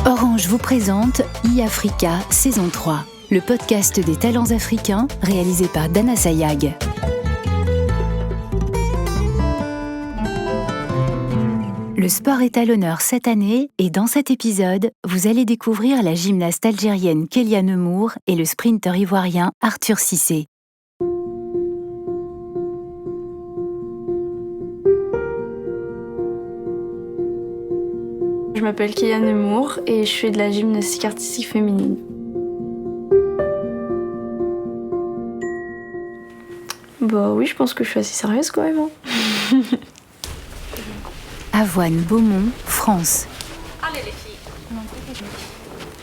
Orange vous présente e-Africa saison 3, le podcast des talents africains réalisé par Dana Sayag. Le sport est à l'honneur cette année et dans cet épisode, vous allez découvrir la gymnaste algérienne Kélia Nemour et le sprinter ivoirien Arthur Cissé. Je m'appelle Kélia Nemour et je fais de la gymnastique artistique féminine. Bah oui, je pense que je suis assez sérieuse quand même. Avoine, Beaumont, France. Allez les filles.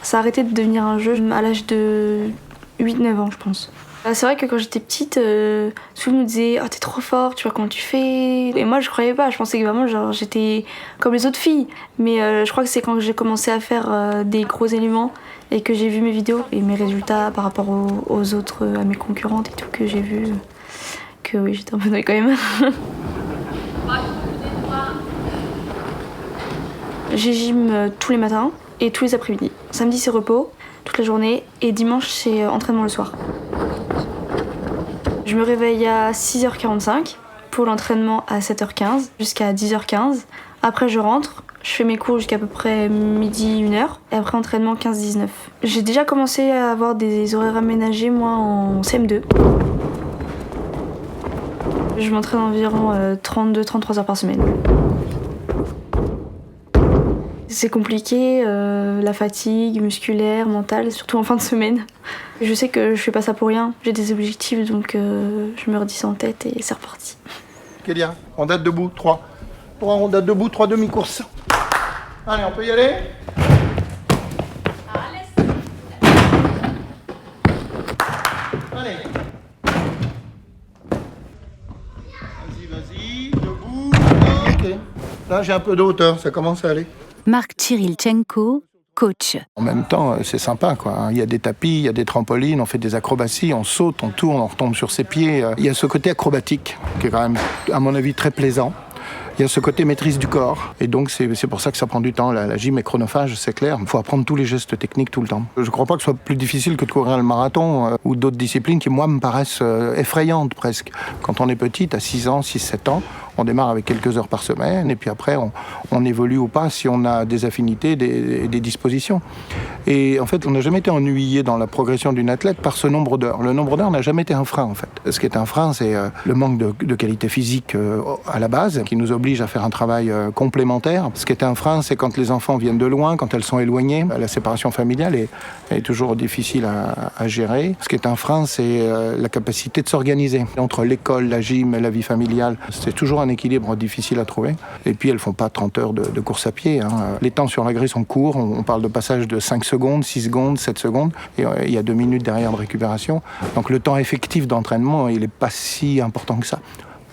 Ça a arrêté de devenir un jeu à l'âge de 8-9 ans, je pense. C'est vrai que quand j'étais petite, tout le monde me disait « Oh, t'es trop forte, tu vois comment tu fais ?» Et moi, je croyais pas, je pensais que vraiment j'étais comme les autres filles. Mais je crois que c'est quand j'ai commencé à faire des gros éléments et que j'ai vu mes vidéos et mes résultats par rapport aux autres, à mes concurrentes et tout, que j'ai vu que oui, j'étais un peu douée quand même. J'ai gym tous les matins et tous les après-midi. Samedi, c'est repos toute la journée et dimanche, c'est entraînement le soir. Je me réveille à 6h45 pour l'entraînement à 7h15 jusqu'à 10h15. Après, je rentre, je fais mes cours jusqu'à peu près midi, 1h. Et après, entraînement 15-19. J'ai déjà commencé à avoir des horaires aménagés, moi, en CM2. Je m'entraîne environ 32-33 heures par semaine. C'est compliqué, la fatigue musculaire, mentale, surtout en fin de semaine. Je sais que je fais pas ça pour rien, j'ai des objectifs, donc je me redis ça en tête et c'est reparti. Kélia, on date debout, 3. On date debout, 3 demi-courses. Allez, on peut y aller ? Allez. Vas-y, debout. Ok. Là, j'ai un peu de hauteur, ça commence à aller. Marc Chirilchenko, coach. En même temps, c'est sympa, quoi. Il y a des tapis, il y a des trampolines, on fait des acrobaties, on saute, on tourne, on retombe sur ses pieds. Il y a ce côté acrobatique qui est quand même, à mon avis, très plaisant. Il y a ce côté maîtrise du corps. Et donc, c'est pour ça que ça prend du temps. La gym est chronophage, c'est clair. Il faut apprendre tous les gestes techniques tout le temps. Je ne crois pas que ce soit plus difficile que de courir le marathon ou d'autres disciplines qui, moi, me paraissent effrayantes presque. Quand on est petite, à 6 ans, 6-7 ans, on démarre avec quelques heures par semaine et puis après, on évolue ou pas si on a des affinités, des dispositions. Et en fait, on n'a jamais été ennuyé dans la progression d'une athlète par ce nombre d'heures. Le nombre d'heures n'a jamais été un frein, en fait. Ce qui est un frein, c'est le manque de qualité physique à la base, qui nous oblige à faire un travail complémentaire. Ce qui est un frein, c'est quand les enfants viennent de loin, quand elles sont éloignées. La séparation familiale est toujours difficile à gérer. Ce qui est un frein, c'est la capacité de s'organiser. Entre l'école, la gym et la vie familiale, c'est toujours un équilibre difficile à trouver. Et puis, elles ne font pas 30 heures de course à pied. Les temps sur la grille sont courts. On parle de passage de 5 secondes, 6 secondes, 7 secondes. Et il y a 2 minutes derrière de récupération. Donc, le temps effectif d'entraînement, il n'est pas si important que ça.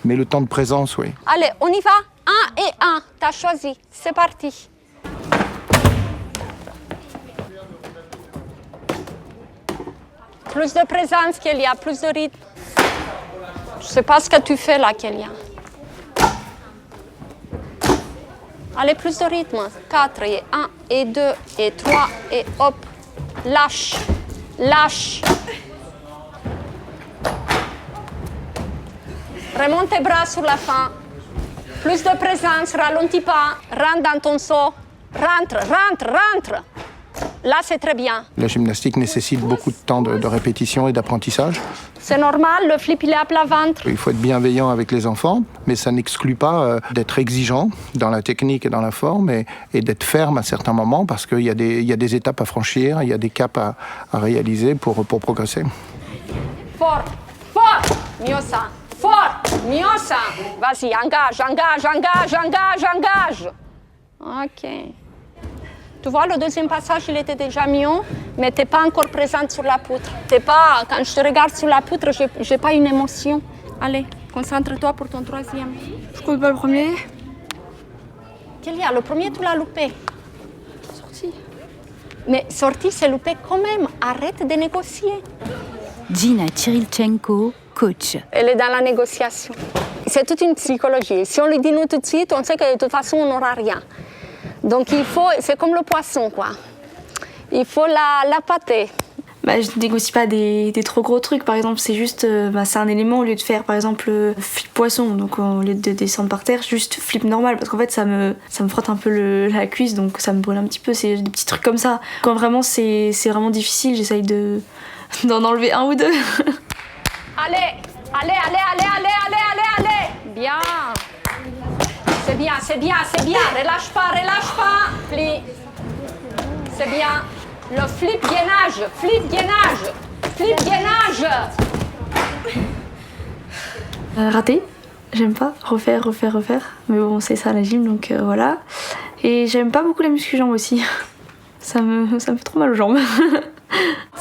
Mais le temps de présence, oui. Allez, on y va. 1 et 1. T'as choisi. C'est parti. Plus de présence, Kélia. Plus de rythme. Je sais pas ce que tu fais là, Kélia. Allez, plus de rythme. 4 et 1 et 2 et 3 et hop. Lâche. Lâche. Remonte tes bras sur la fin. Plus de présence, ralentis pas. Rentre dans ton saut. Rentre. Là, c'est très bien. La gymnastique nécessite beaucoup de temps de répétition et d'apprentissage. C'est normal, le flip, il est à plat ventre. Il faut être bienveillant avec les enfants, mais ça n'exclut pas d'être exigeant dans la technique et dans la forme et d'être ferme à certains moments parce qu'il y a des étapes à franchir, il y a des caps à réaliser pour progresser. Fort, Miosa. Fort, Miosa. Vas-y, engage. Ok. Tu vois, le deuxième passage, il était déjà mieux, mais tu n'es pas encore présente sur la poutre. Quand je te regarde sur la poutre, je n'ai pas une émotion. Allez, concentre-toi pour ton troisième. Je compte pas le premier. Kélia, le premier, tu l'as loupé. Sorti. Mais sorti, c'est loupé quand même. Arrête de négocier. Gina Chirilchenko, coach. Elle est dans la négociation. C'est toute une psychologie. Si on lui dit nous tout de suite, on sait que de toute façon, on n'aura rien. Donc il faut, c'est comme le poisson, quoi. Il faut la pâter. Je ne négocie pas des trop gros trucs. Par exemple, c'est juste, c'est un élément au lieu de faire, par exemple, flip poisson. Donc au lieu de descendre par terre, juste flip normal. Parce qu'en fait, ça me frotte un peu la cuisse, donc ça me brûle un petit peu. C'est des petits trucs comme ça. Quand vraiment c'est vraiment difficile, j'essaye d'en enlever un ou deux. Allez. Bien. C'est bien. Relâche pas. Plie. C'est bien. Le flip gainage. Raté. J'aime pas. Refaire. Mais bon, c'est ça la gym, donc voilà. Et j'aime pas beaucoup la muscu-jambes aussi. Ça me fait trop mal aux jambes.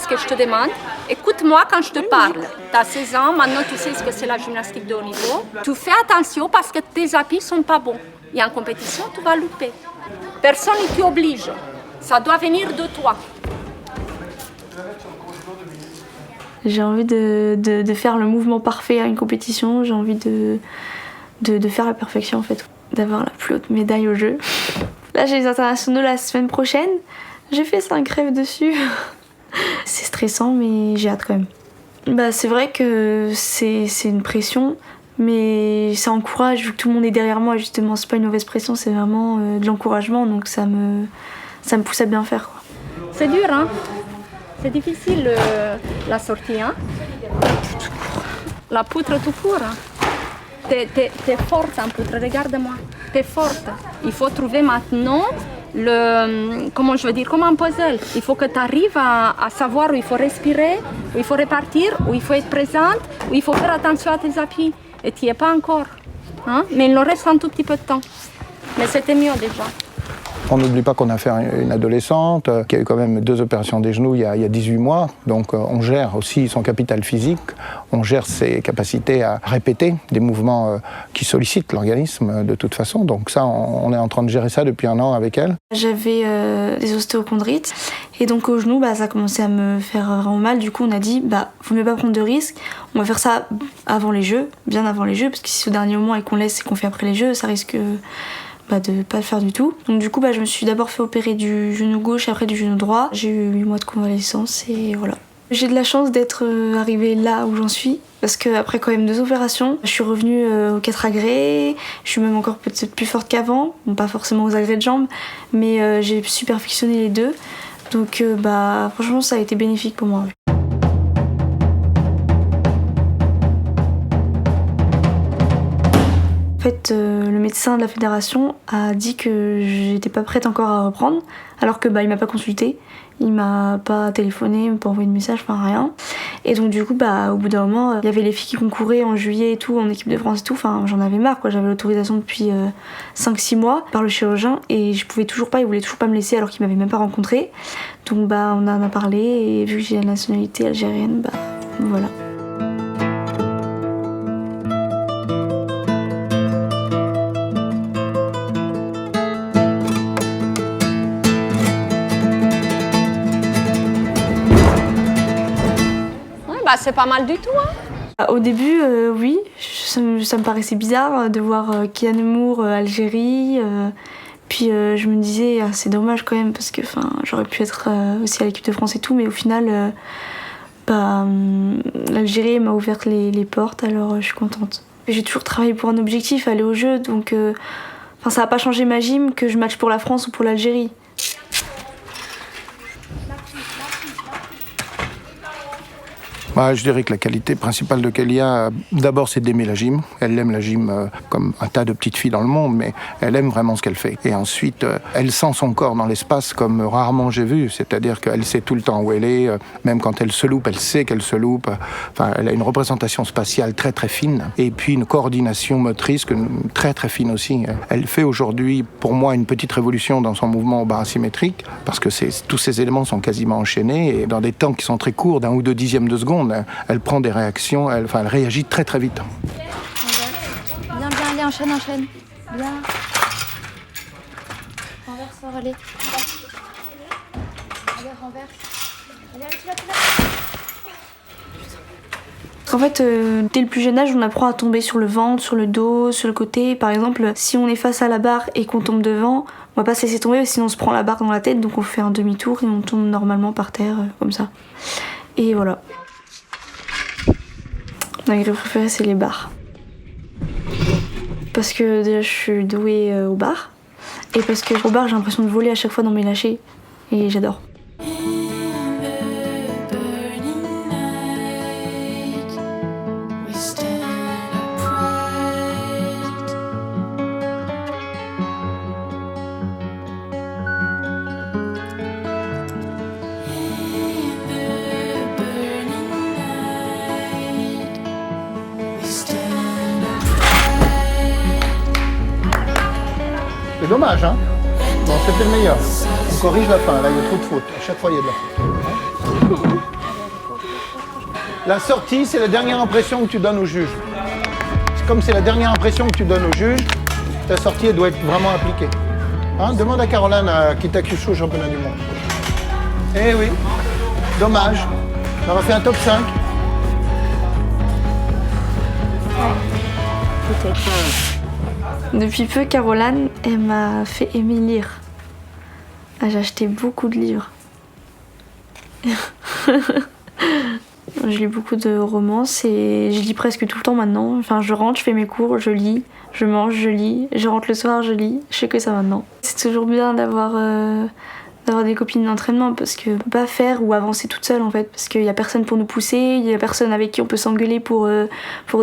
Ce que je te demande, écoute-moi quand je te parle. Tu as 16 ans, maintenant tu sais ce que c'est la gymnastique de haut niveau. Tu fais attention parce que tes appuis sont pas bons. Et en compétition, tu vas louper. Personne ne t'y oblige. Ça doit venir de toi. J'ai envie de faire le mouvement parfait à une compétition. J'ai envie de faire la perfection en fait. D'avoir la plus haute médaille au jeu. Là, j'ai les internationaux la semaine prochaine. J'ai fait 5 rêves dessus. C'est stressant, mais j'ai hâte quand même. C'est vrai que c'est une pression, mais ça encourage, vu que tout le monde est derrière moi, justement. C'est pas une mauvaise pression, c'est vraiment de l'encouragement, donc ça me pousse à bien faire, quoi. C'est dur, hein? C'est difficile la sortie, hein? La poutre tout court. Hein? T'es forte en poutre, regarde-moi. T'es forte. Il faut trouver maintenant comment un puzzle. Il faut que tu arrives à savoir où il faut respirer, où il faut repartir, où il faut être présente, où il faut faire attention à tes appuis. Et tu n'y es pas encore. Hein? Mais il nous reste un tout petit peu de temps. Mais c'était mieux déjà. On n'oublie pas qu'on a fait une adolescente qui a eu quand même 2 opérations des genoux il y a 18 mois. Donc on gère aussi son capital physique, on gère ses capacités à répéter des mouvements qui sollicitent l'organisme de toute façon. Donc ça, on est en train de gérer ça depuis 1 an avec elle. J'avais des ostéochondrites et donc au genou, ça commençait à me faire vraiment mal. Du coup, on a dit, faut mieux pas prendre de risques. On va faire ça avant les Jeux, bien avant les Jeux, parce que si c'est au dernier moment et qu'on laisse et qu'on fait après les Jeux, ça risque de pas le faire du tout. Donc du coup, je me suis d'abord fait opérer du genou gauche, après du genou droit. J'ai eu 8 mois de convalescence et voilà. J'ai de la chance d'être arrivée là où j'en suis, parce qu'après quand même 2 opérations, je suis revenue aux 4 agrès, je suis même encore peut-être plus forte qu'avant, bon, pas forcément aux agrès de jambes, mais j'ai su perfectionner les 2, donc franchement ça a été bénéfique pour moi. En fait, le médecin de la fédération a dit que j'étais pas prête encore à reprendre, alors que il m'a pas consulté, il m'a pas téléphoné, il m'a pas envoyé de message, rien. Et donc du coup, au bout d'un moment, il y avait les filles qui concouraient en juillet et tout, en équipe de France et tout, j'en avais marre, quoi. J'avais l'autorisation depuis 5-6 mois par le chirurgien et je pouvais toujours pas, il voulait toujours pas me laisser alors qu'il m'avait même pas rencontrée. Donc on en a parlé et vu que j'ai la nationalité algérienne, voilà. C'est pas mal du tout, hein? Au début, oui, ça me paraissait bizarre de voir Kylian Moore, Algérie. Puis je me disais, c'est dommage quand même, parce que j'aurais pu être aussi à l'équipe de France et tout, mais au final, l'Algérie m'a ouvert les portes, alors je suis contente. J'ai toujours travaillé pour un objectif, aller aux Jeux, donc ça n'a pas changé ma gym que je matche pour la France ou pour l'Algérie. Je dirais que la qualité principale de Kélia, d'abord, c'est d'aimer la gym. Elle aime la gym comme un tas de petites filles dans le monde, mais elle aime vraiment ce qu'elle fait. Et ensuite, elle sent son corps dans l'espace comme rarement j'ai vu. C'est-à-dire qu'elle sait tout le temps où elle est. Même quand elle se loupe, elle sait qu'elle se loupe. Elle a une représentation spatiale très très fine. Et puis une coordination motrice très très fine aussi. Elle fait aujourd'hui, pour moi, une petite révolution dans son mouvement au bar asymétrique, parce que tous ces éléments sont quasiment enchaînés. Et dans des temps qui sont très courts, d'1 ou 2 dixièmes de seconde, elle prend des réactions, elle réagit très très vite. Bien, allez, enchaîne. Bien. Renverse, allez. Allez, renverse. Allez, tu l'as. En fait, dès le plus jeune âge, on apprend à tomber sur le ventre, sur le dos, sur le côté. Par exemple, si on est face à la barre et qu'on tombe devant, On va pas se laisser tomber, sinon on se prend la barre dans la tête, donc on fait un demi-tour et on tombe normalement par terre, comme ça. Et voilà. Ma grille préférée, c'est les barres. Parce que déjà, je suis douée au bar. Et parce que au bar, j'ai l'impression de voler à chaque fois dans mes lâchers. Et j'adore. C'est dommage, hein? Bon, c'était le meilleur. On corrige la fin, là, il y a trop de fautes. À chaque fois, il y a de la faute. La sortie, c'est la dernière impression que tu donnes au juge. Comme c'est la dernière impression que tu donnes au juge, ta sortie, elle doit être vraiment appliquée. Hein? Demande à Caroline à Kitakyushu au championnat du monde. Eh oui, dommage. On aurait fait un top 5. Peut-être. Depuis peu, Caroline, elle m'a fait aimer lire. J'ai acheté beaucoup de livres. Je lis beaucoup de romances et je lis presque tout le temps maintenant. Enfin, je rentre, je fais mes cours, je lis, je mange, je lis, je rentre le soir, je lis. Je fais que ça maintenant. C'est toujours bien d'avoir des copines d'entraînement parce qu'on peut pas faire ou avancer toute seule en fait. Parce qu'il y a personne pour nous pousser, il y a personne avec qui on peut s'engueuler pour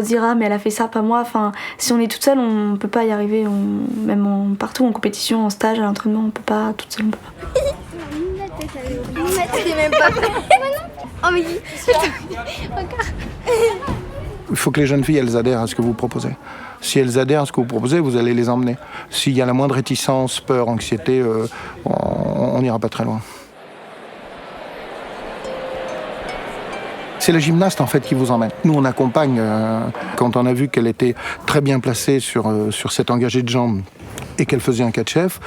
dire ah mais elle a fait ça, pas moi. Enfin, si on est toute seule, on peut pas y arriver. Même partout, en compétition, en stage, à l'entraînement, on peut pas, toute seule on peut pas. T'es même pas prêt. Oh mais regarde. Il faut que les jeunes filles, elles adhèrent à ce que vous proposez. Si elles adhèrent à ce que vous proposez, vous allez les emmener. S'il y a la moindre réticence, peur, anxiété, on n'ira pas très loin. C'est la gymnaste en fait qui vous emmène. Nous on accompagne, quand on a vu qu'elle était très bien placée sur cet engagé de jambes et qu'elle faisait un 4 chef,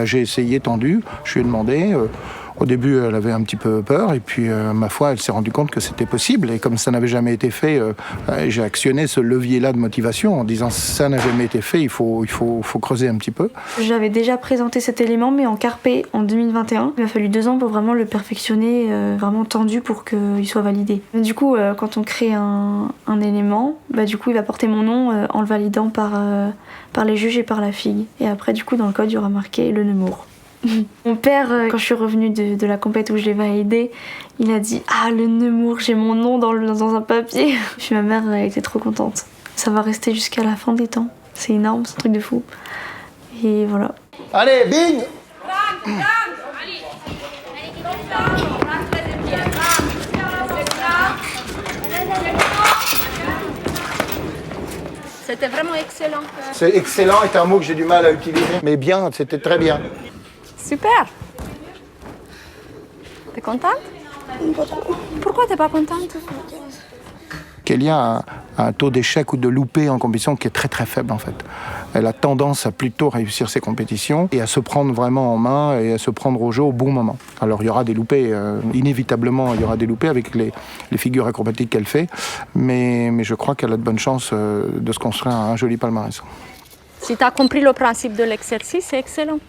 j'ai essayé tendu, je lui ai demandé. Au début, elle avait un petit peu peur, et puis, ma foi, elle s'est rendue compte que c'était possible. Et comme ça n'avait jamais été fait, j'ai actionné ce levier-là de motivation en disant ça n'a jamais été fait, il faut creuser un petit peu. J'avais déjà présenté cet élément, mais en carpé en 2021. Il m'a fallu 2 ans pour vraiment le perfectionner, vraiment tendu pour qu'il soit validé. Mais du coup, quand on crée un élément, du coup, il va porter mon nom en le validant par les juges et par la fille. Et après, du coup, dans le code, il y aura marqué le Nemours. Mon père, quand je suis revenue de la compète où je l'ai validé, il a dit « Ah, le Nemours, j'ai mon nom dans un papier !» Puis ma mère, elle était trop contente. Ça va rester jusqu'à la fin des temps. C'est énorme, c'est un truc de fou. Et voilà. Allez, bing! C'était vraiment excellent. C'est excellent est un mot que j'ai du mal à utiliser. Mais bien, c'était très bien. Super. T'es contente? Pourquoi t'es pas contente? Kélia a un taux d'échec ou de loupé en compétition qui est très très faible en fait. Elle a tendance à plutôt réussir ses compétitions et à se prendre vraiment en main et à se prendre au jeu au bon moment. Alors il y aura des loupés, inévitablement il y aura des loupés avec les figures acrobatiques qu'elle fait, mais je crois qu'elle a de bonnes chances de se construire un joli palmarès. Si tu as compris le principe de l'exercice, c'est excellent.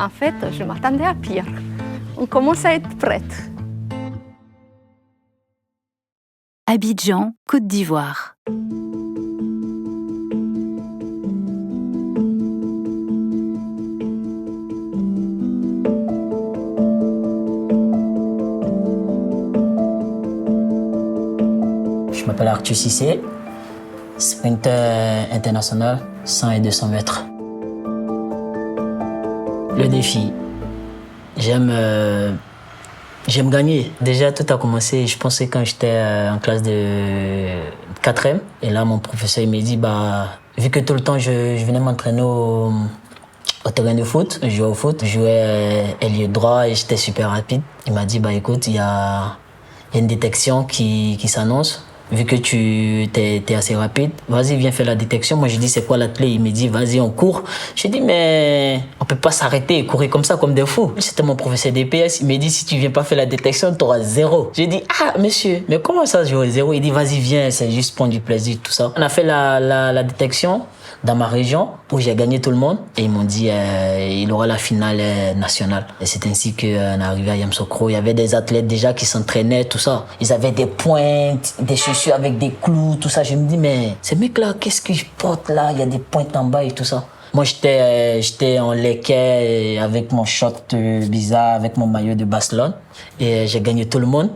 En fait, je m'attendais à pire. On commence à être prête. Abidjan, Côte d'Ivoire. Je m'appelle Arthur Cissé, sprinter international 100 et 200 mètres. Le défi, j'aime gagner. Déjà, tout a commencé, je pensais quand j'étais en classe de 4e. Et là, mon professeur il m'a dit, vu que tout le temps je venais m'entraîner au terrain de foot, je jouais au foot, je jouais ailier droit et j'étais super rapide. Il m'a dit, écoute, il y a une détection qui s'annonce. Vu que tu es assez rapide, vas-y, viens faire la détection. Moi, je dis, c'est quoi la clé? Il me dit, vas-y, on court. J'ai dit, mais on peut pas s'arrêter et courir comme ça, comme des fous. C'était mon professeur d'EPS. Il m'a dit, si tu viens pas faire la détection, tu auras 0. J'ai dit, ah, monsieur, mais comment ça, j'aurai 0? Il dit, vas-y, viens, c'est juste prendre du plaisir, tout ça. On a fait la détection. dans ma région où j'ai gagné tout le monde. Et ils m'ont dit il aura la finale nationale. Et c'est ainsi qu'on est arrivé à Yamoussoukro. Il y avait des athlètes déjà qui s'entraînaient, tout ça. Ils avaient des pointes, des chaussures avec des clous, tout ça. Je me dis, mais ces mecs-là, qu'est-ce qu'ils portent là? Il y a des pointes en bas et tout ça. Moi, j'étais en leket avec mon short bizarre, avec mon maillot de Barcelone. Et j'ai gagné tout le monde.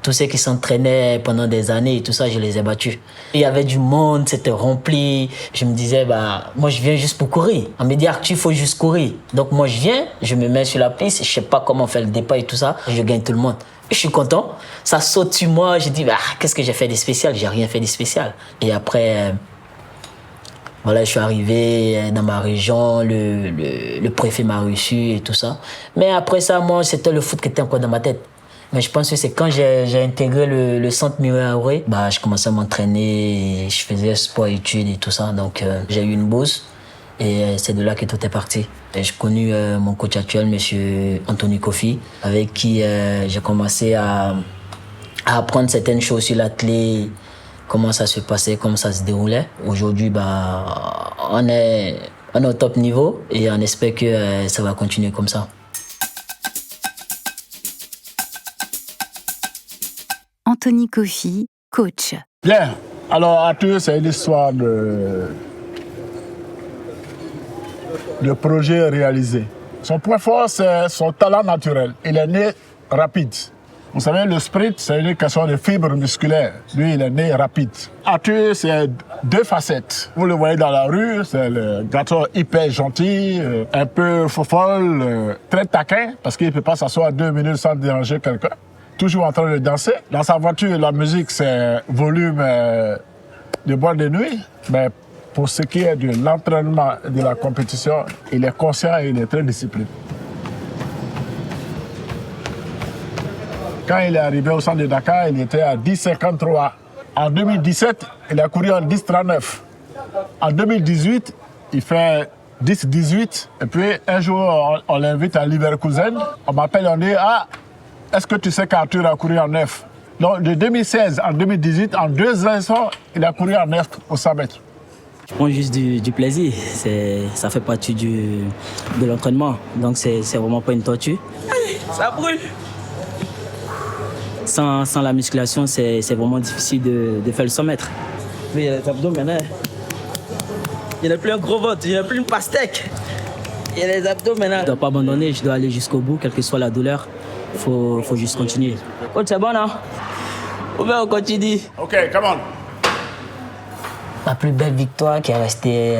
Tous ceux qui s'entraînaient pendant des années et tout ça, je les ai battus. Il y avait du monde, c'était rempli. Je me disais, moi, je viens juste pour courir. On me dit, Arthur, il faut juste courir. Donc, moi, je viens, je me mets sur la piste, je sais pas comment faire le départ et tout ça, et je gagne tout le monde. Je suis content. Ça saute sur moi. Je dis, qu'est-ce que j'ai fait de spécial? J'ai rien fait de spécial. Et après, voilà, je suis arrivé dans ma région, le préfet m'a reçu et tout ça. Mais après ça, moi, c'était le foot qui était encore dans ma tête. Mais je pense que c'est quand j'ai intégré le centre Mireille Aoué, je commençais à m'entraîner, je faisais sport, études et tout ça. Donc j'ai eu une bourse et c'est de là que tout est parti. Et j'ai connu mon coach actuel, M. Anthony Kofi, avec qui j'ai commencé à apprendre certaines choses sur l'athlète, comment ça se passait, comment ça se déroulait. Aujourd'hui, on est au top niveau et on espère que ça va continuer comme ça. Anthony Kofi, coach. Bien. Alors, Arthur, c'est une histoire de projet réalisé. Son point fort, c'est son talent naturel. Il est né rapide. Vous savez, le sprint, c'est une question de fibres musculaires. Lui, il est né rapide. Arthur, c'est deux facettes. Vous le voyez dans la rue, c'est le garçon hyper gentil, un peu fofolle, très taquin, parce qu'il ne peut pas s'asseoir 2 minutes sans déranger quelqu'un. Toujours en train de danser. Dans sa voiture, la musique, c'est volume de boîte de nuit. Mais pour ce qui est de l'entraînement et de la compétition, il est conscient et il est très discipliné. Quand il est arrivé au centre de Dakar, il était à 10,53. En 2017, il a couru en 10,39. En 2018, il fait 10,18. Et puis, un jour, on l'invite à Leverkusen. On m'appelle, on dit, est-ce que tu sais qu'Arthur a couru en 9? Donc, de 2016 en 2018, en 2 ans, il a couru en 9 au 100 mètres. Je prends juste du plaisir. Ça fait partie de l'entraînement. Donc, c'est vraiment pas une tortue. Ça brûle! Sans la musculation, c'est vraiment difficile de faire le 100 mètres. Mais il y a les abdos maintenant. Il n'y a plus un gros ventre, il n'y a plus une pastèque. Il y a les abdos maintenant. Je ne dois pas abandonner, je dois aller jusqu'au bout, quelle que soit la douleur. Faut juste continuer. Coach, c'est bon, non? Ou bien on continue. OK, come on. Ma plus belle victoire qui est restée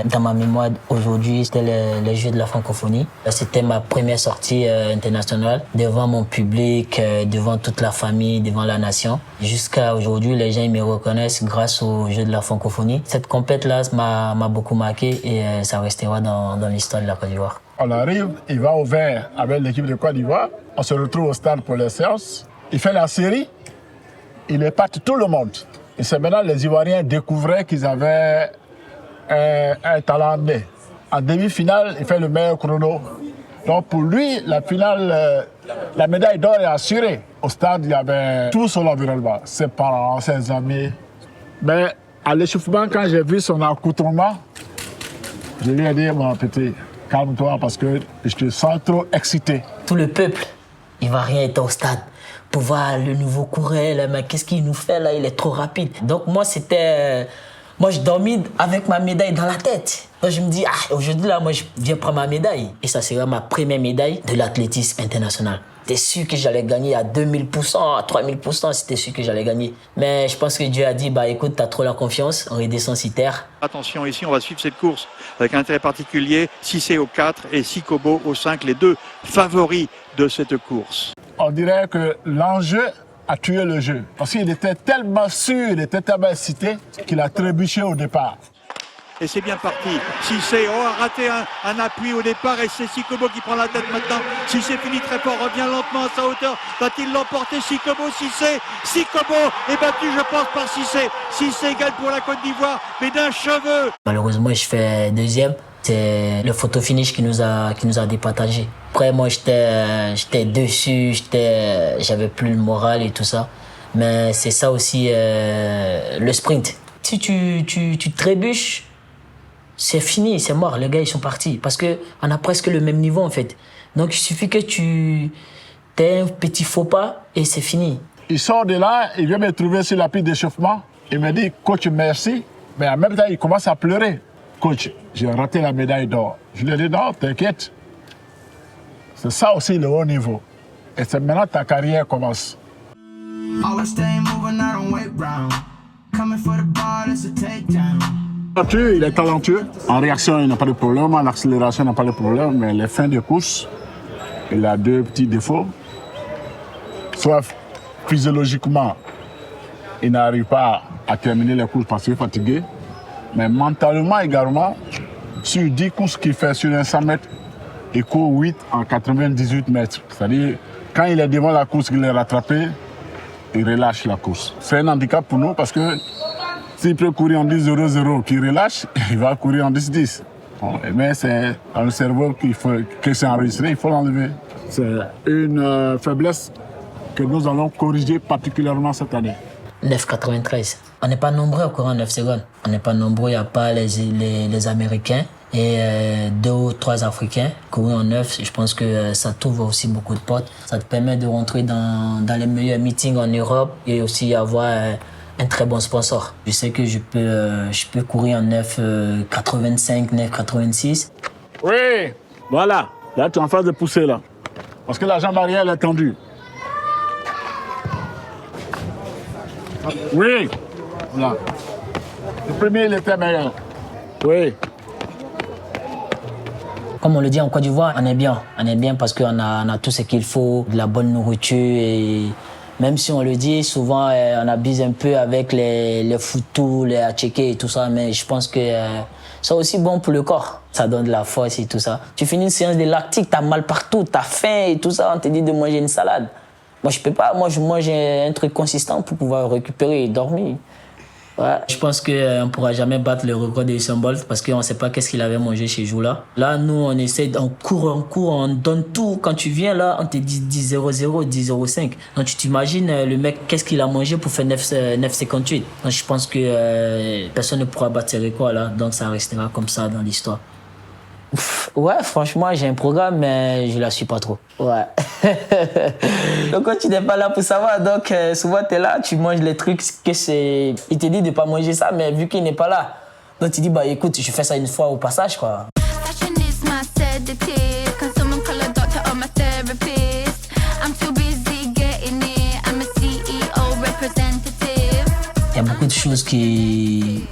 dans ma mémoire aujourd'hui, c'était les Jeux de la francophonie. C'était ma première sortie internationale devant mon public, devant toute la famille, devant la nation. Jusqu'à aujourd'hui, les gens me reconnaissent grâce aux Jeux de la francophonie. Cette compète-là m'a beaucoup marqué et ça restera dans l'histoire de la Côte d'Ivoire. On arrive, il va au vert avec l'équipe de Côte d'Ivoire. On se retrouve au stade pour les séances. Il fait la série, il épate tout le monde. Et c'est maintenant les Ivoiriens découvraient qu'ils avaient un talent né. En demi-finale, il fait le meilleur chrono. Donc pour lui, la finale, la médaille d'or est assurée. Au stade, il y avait tout son environnement, ses parents, ses amis. Mais à l'échauffement, quand j'ai vu son accoutrement, je lui ai dit, mon petit, calme-toi parce que je te sens trop excité. Tout le peuple ivoirien était au stade pour voir le nouveau coureur, mais qu'est-ce qu'il nous fait là, il est trop rapide. Donc moi, je dormis avec ma médaille dans la tête. Donc je me dis, aujourd'hui là, moi je viens prendre ma médaille. Et ça sera ma première médaille de l'athlétisme international. J'étais sûr que j'allais gagner à 2000%, à 3000%, c'était sûr que j'allais gagner. Mais je pense que Dieu a dit, écoute, t'as trop la confiance, on redescend sur terre. Attention, ici, on va suivre cette course avec un intérêt particulier. Cissé au 4 et Sikobo au 5, les deux favoris de cette course. On dirait que l'enjeu a tué le jeu. Parce qu'il était tellement sûr, il était tellement excité qu'il a trébuché au départ. Et c'est bien parti. Cissé a raté un appui au départ et c'est Sikobo qui prend la tête maintenant. Cissé finit très fort, revient lentement à sa hauteur. Va-t-il l'emporter? Sikobo, Cissé. Sikobo est battu, je pense, par Cissé. Cissé gagne pour la Côte d'Ivoire, mais d'un cheveu. Malheureusement, je fais deuxième. C'est le photo finish qui nous a départagé. Après, moi, j'étais dessus, j'avais plus le moral et tout ça. Mais c'est ça aussi, le sprint. Si tu trébuches, c'est fini, c'est mort. Les gars, ils sont partis. Parce qu'on a presque le même niveau, en fait. Donc, il suffit que tu aies un petit faux pas et c'est fini. Il sort de là, il vient me trouver sur la piste d'échauffement. Il me dit, coach, merci. Mais en même temps, il commence à pleurer. Coach, j'ai raté la médaille d'or. Je lui ai dit, non, t'inquiète. C'est ça aussi le haut niveau. Et c'est maintenant ta carrière commence. Il est talentueux. En réaction, il n'a pas de problème. En accélération, il n'a pas de problème. Mais les fins de course, il a 2 petits défauts. Soit physiologiquement, il n'arrive pas à terminer les courses parce qu'il est fatigué. Mais mentalement également, sur 10 courses qu'il fait sur un 100 mètres, il court 8 en 98 mètres. C'est-à-dire, quand il est devant la course qu'il est rattrapé, il relâche la course. C'est un handicap pour nous parce que s'il peut courir en 10-0-0, qu'il relâche, il va courir en 10-10. Mais c'est dans le cerveau que c'est enregistré, il faut l'enlever. C'est une faiblesse que nous allons corriger particulièrement cette année. 9,93. On n'est pas nombreux à courir en 9 secondes. On n'est pas nombreux, il n'y a pas les Américains et 2 ou 3 Africains. Courir en 9, je pense que ça t'ouvre aussi beaucoup de portes. Ça te permet de rentrer dans les meilleurs meetings en Europe et aussi avoir un très bon sponsor. Je sais que je peux courir en 9,85, 9,86. Oui, voilà. Là, tu es en phase de pousser, là. Parce que la jambe arrière, elle est tendue. Oui, voilà. Le premier, il était meilleur. Oui. Comme on le dit en Côte d'Ivoire, on est bien. On est bien parce qu'on a tout ce qu'il faut, de la bonne nourriture et même si on le dit, souvent on abuse un peu avec les foutous, les atchekés et tout ça, mais je pense que c'est aussi bon pour le corps. Ça donne de la force et tout ça. Tu finis une séance de lactique, t'as mal partout, t'as faim et tout ça, on te dit de manger une salade. Moi, je peux pas. Moi, je mange un truc consistant pour pouvoir récupérer et dormir. Ouais. Je pense qu'on ne pourra jamais battre le record de Usain Bolt parce qu'on ne sait pas qu'est-ce qu'il avait mangé chez Joula. Là, nous, on essaie, on court, on donne tout. Quand tu viens là, on te dit 10,00, 10,05. Donc, tu t'imagines le mec, qu'est-ce qu'il a mangé pour faire 9,58. Donc, je pense que personne ne pourra battre ce record là. Donc, ça restera comme ça dans l'histoire. Ouais, franchement, j'ai un programme, mais je la suis pas trop. Ouais. Donc, quand tu n'es pas là pour savoir, donc souvent tu es là, tu manges les trucs que c'est. Il te dit de pas manger ça, mais vu qu'il n'est pas là, donc tu dis bah écoute, je fais ça une fois au passage quoi. Il y a beaucoup de choses qui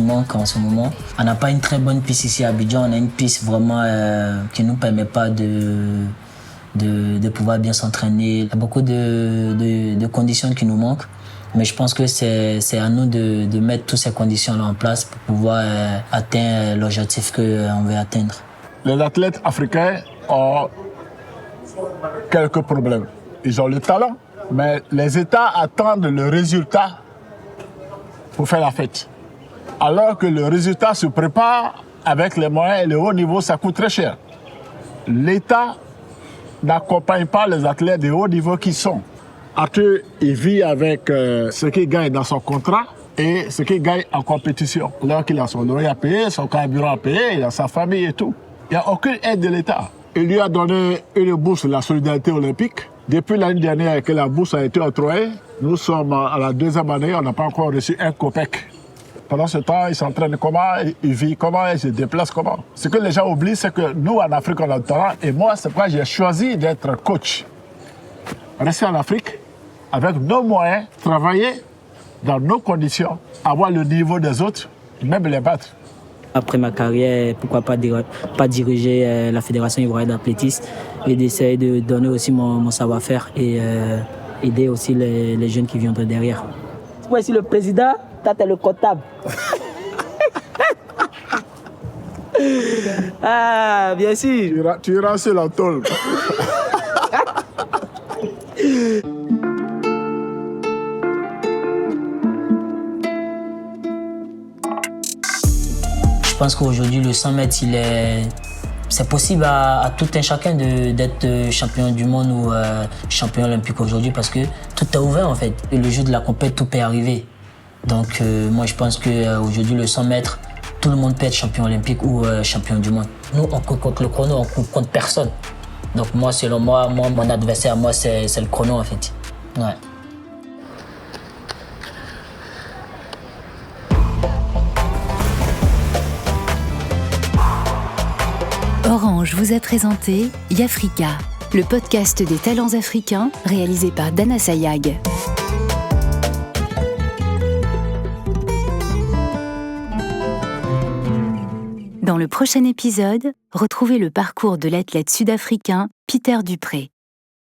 manque en ce moment. On n'a pas une très bonne piste ici à Abidjan. On a une piste vraiment qui ne nous permet pas de pouvoir bien s'entraîner. Il y a beaucoup de conditions qui nous manquent. Mais je pense que c'est à nous de mettre toutes ces conditions-là en place pour pouvoir atteindre l'objectif qu'on veut atteindre. Les athlètes africains ont quelques problèmes. Ils ont le talent, mais les États attendent le résultat pour faire la fête. Alors que le résultat se prépare avec les moyens et le haut niveau, ça coûte très cher. L'État n'accompagne pas les athlètes de haut niveau qui sont. Arthur, il vit avec ce qu'il gagne dans son contrat et ce qu'il gagne en compétition. Alors qu'il a son loyer à payer, son carburant à payer, il a sa famille et tout. Il n'y a aucune aide de l'État. Il lui a donné une bourse de la solidarité olympique. Depuis l'année dernière que la bourse a été octroyée, nous sommes à la 2e année, on n'a pas encore reçu un copec. Pendant ce temps, il s'entraîne comment, il vit comment, il se déplace comment. Ce que les gens oublient, c'est que nous, en Afrique, on a le talent. Et moi, c'est pourquoi j'ai choisi d'être coach. Rester en Afrique, avec nos moyens, travailler dans nos conditions, avoir le niveau des autres, même les battre. Après ma carrière, pourquoi pas diriger la Fédération ivoirienne d'athlétisme et d'essayer de donner aussi mon savoir-faire et aider aussi les jeunes qui viendront derrière. Moi, ici, le président, toi, t'es le comptable. Ah, bien sûr. Tu iras sur la tôle. Je pense qu'aujourd'hui, le 100 mètres, c'est possible à tout un chacun d'être champion du monde ou champion olympique aujourd'hui parce que tout est ouvert en fait. Et le jour de la compète, tout peut arriver. Donc moi, je pense qu'aujourd'hui, le 100 mètres, tout le monde peut être champion olympique ou champion du monde. Nous, on court contre le chrono, on court contre personne. Donc moi, selon moi, mon adversaire, moi, c'est le chrono en fait. Ouais. Orange vous a présenté Yafrika, le podcast des talents africains réalisé par Dana Sayag. Dans le prochain épisode, retrouvez le parcours de l'athlète sud-africain Peter Dupré.